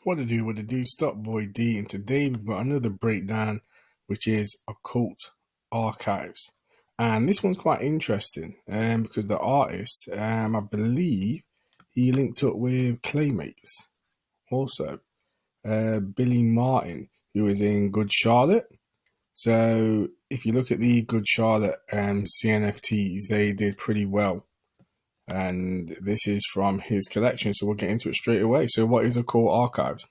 What to do, Stop Boy D, and today we've got another breakdown, which is Occult Archives. And this one's quite interesting because the artist, I believe, he linked up with Claymates also. Billy Martin, who is in Good Charlotte. So if you look at the Good Charlotte CNFTs, they did pretty well. And this is from his collection, so we'll get into it straight away. So what is Occult Archives?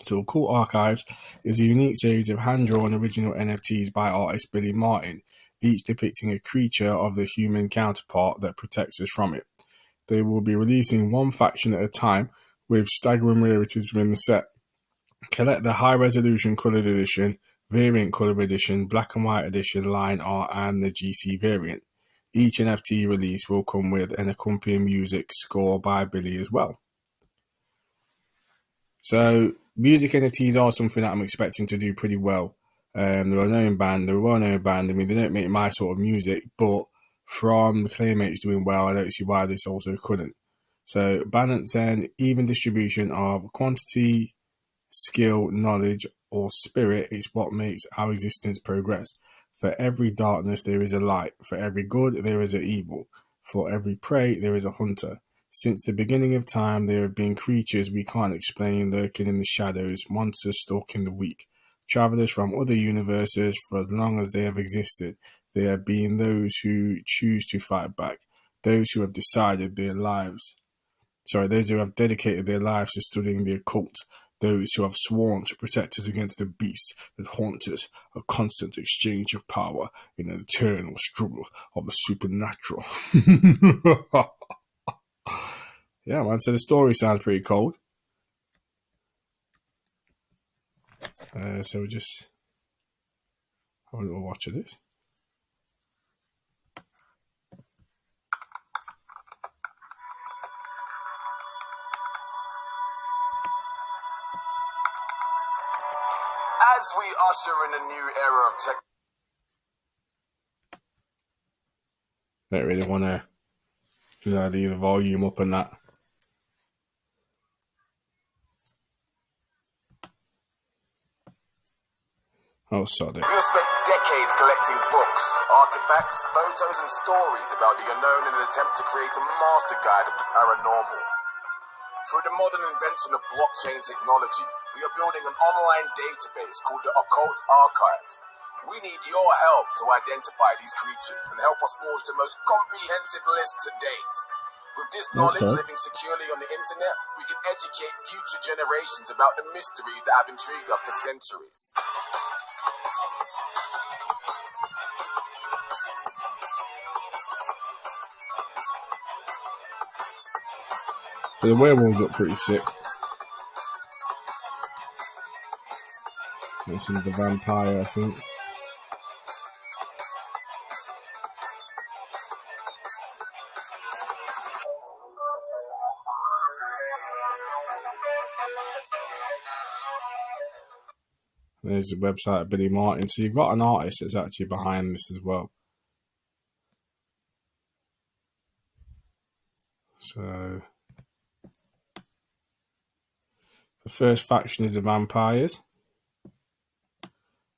So Occult Archives is a unique series of hand-drawn original NFTs by artist Billy Martin, each depicting a creature of the human counterpart that protects us from it. They will be releasing one faction at a time with staggering rarities within the set. Collect the high-resolution coloured edition, variant colour edition, black and white edition, line art, and the GC variant. Each NFT release will come with an accompanying music score by Billy as well. So music NFTs are something that I'm expecting to do pretty well. They're a well-known band. I mean, they don't make my sort of music, but from the Claymates doing well, I don't see why this also couldn't. So balance and even distribution of quantity, skill, knowledge, or spirit is what makes our existence progress. For every darkness, there is a light. For every good, there is an evil. For every prey, there is a hunter. Since the beginning of time, there have been creatures we can't explain lurking in the shadows, monsters stalking the weak. Travelers from other universes, for as long as they have existed, there have been those who choose to fight back, those who have dedicated their lives to studying the occult, those who have sworn to protect us against the beasts that haunt us, a constant exchange of power in an eternal struggle of the supernatural. Yeah, man, so the story sounds pretty cold. So we'll just have a little watch of this. As we usher in a new era of tech. Don't really want to leave the volume up and that. Oh, sorry. We have spent decades collecting books, artifacts, photos, and stories about the unknown in an attempt to create a master guide of the paranormal. Through the modern invention of blockchain technology, we are building an online database called the Occult Archives. We need your help to identify these creatures and help us forge the most comprehensive list to date. With this knowledge living securely on the internet, we can educate future generations about the mysteries that have intrigued us for centuries. So the werewolves look pretty sick. This is the vampire, I think. There's the website of Billy Martin. So you've got an artist that's actually behind this as well. So the first faction is the vampires.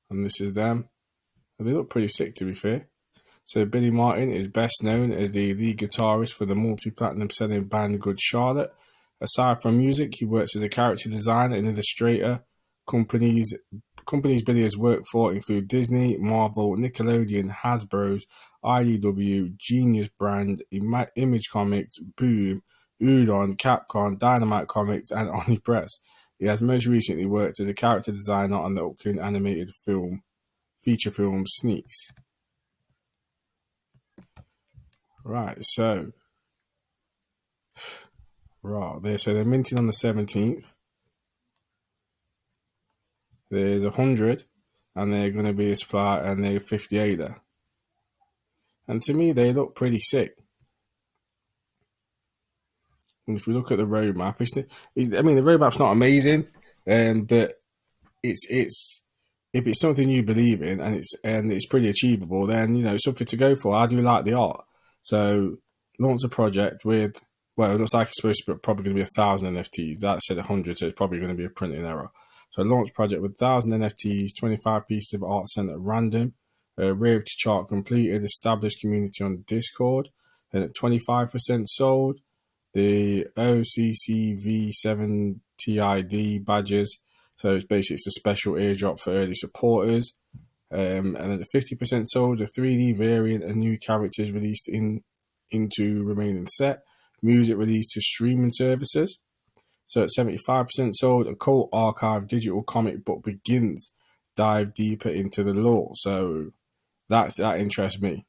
And this is them. And they look pretty sick, to be fair. So Billy Martin is best known as the lead guitarist for the multi-platinum selling band Good Charlotte. Aside from music, he works as a character designer and illustrator. Companies Billy has worked for include Disney, Marvel, Nickelodeon, Hasbro's, IDW, Genius Brand, Image Comics, Boom, Udon, Capcom, Dynamite Comics, and Oni Press. He has most recently worked as a character designer on the upcoming animated feature film Sneaks. Right, so they're minting on the 17th. There's 100, and they're going to be a supply, and they're 58er. And to me, they look pretty sick. And if we look at the roadmap, the roadmap's not amazing, but it's if it's something you believe in and it's pretty achievable, then something to go for. I do like the art. So launch a project with well, it looks like it's supposed to be probably going to be 1,000 NFTs. That said 100, so it's probably going to be a printing error. So launch project with 1,000 NFTs, 25 pieces of art sent at random, rarity chart completed, established community on Discord, and at 25% sold. The OCCV7TID badges, so it's a special airdrop for early supporters. And then the 50% sold, the 3D variant and new characters released into remaining set. Music released to streaming services. So at 75% sold, Occult Archive digital comic book begins. Dive deeper into the lore. So that interests me.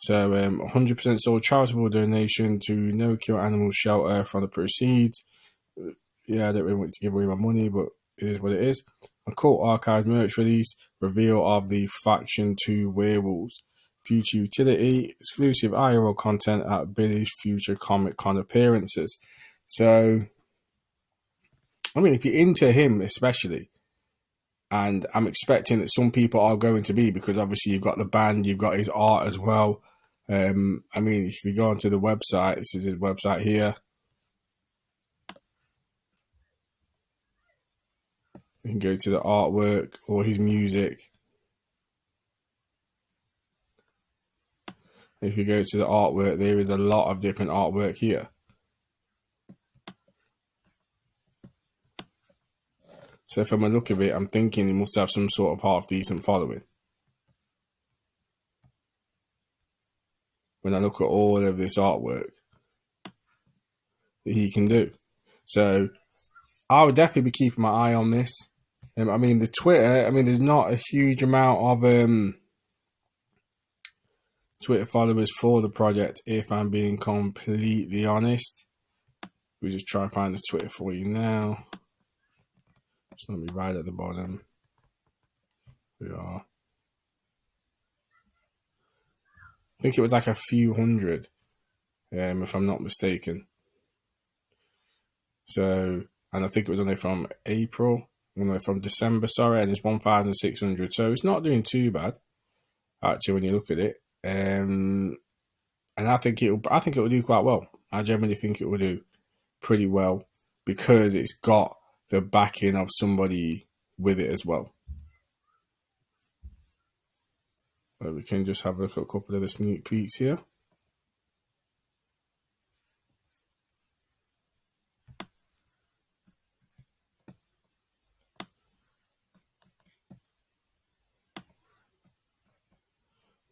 So 100% sold, charitable donation to No Kill Animal Shelter from the proceeds. Yeah, I don't really want to give away my money, but it is what it is. Occult Archive merch release, reveal of the Faction 2 Werewolves. Future utility, exclusive IRL content at Bullish future Comic Con appearances. So, I mean, if you're into him especially, and I'm expecting that some people are going to be, because obviously you've got the band, you've got his art as well. I mean, if you go onto the website, this is his website here. You can go to the artwork or his music. If you go to the artwork, there is a lot of different artwork here. So from a look of it, I'm thinking he must have some sort of half decent following. When I look at all of this artwork that he can do. So I would definitely be keeping my eye on this. I mean, the Twitter, I mean, there's not a huge amount of Twitter followers for the project, if I'm being completely honest. We just try to find the Twitter for you now. It's going to be right at the bottom. We are. I think it was like a few hundred, if I'm not mistaken. So, and I think it was only from April, from December, sorry, and it's 1,600. So it's not doing too bad, actually, when you look at it. And I think it will do quite well. I generally think it will do pretty well because it's got the backing of somebody with it as well. So we can just have a look at a couple of the sneak peeks here.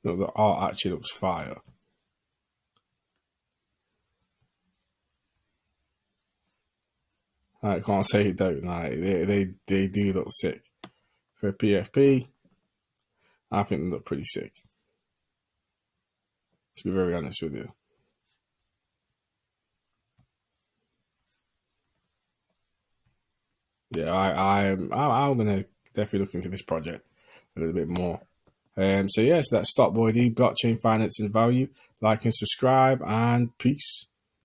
Look, the art actually looks fire. I can't say it don't. Like, they do look sick. For a PFP, I think they look pretty sick. To be very honest with you. Yeah, I'm gonna definitely look into this project a little bit more. So yes, that's Stop Boy D, blockchain finance and value. Like and subscribe, and peace.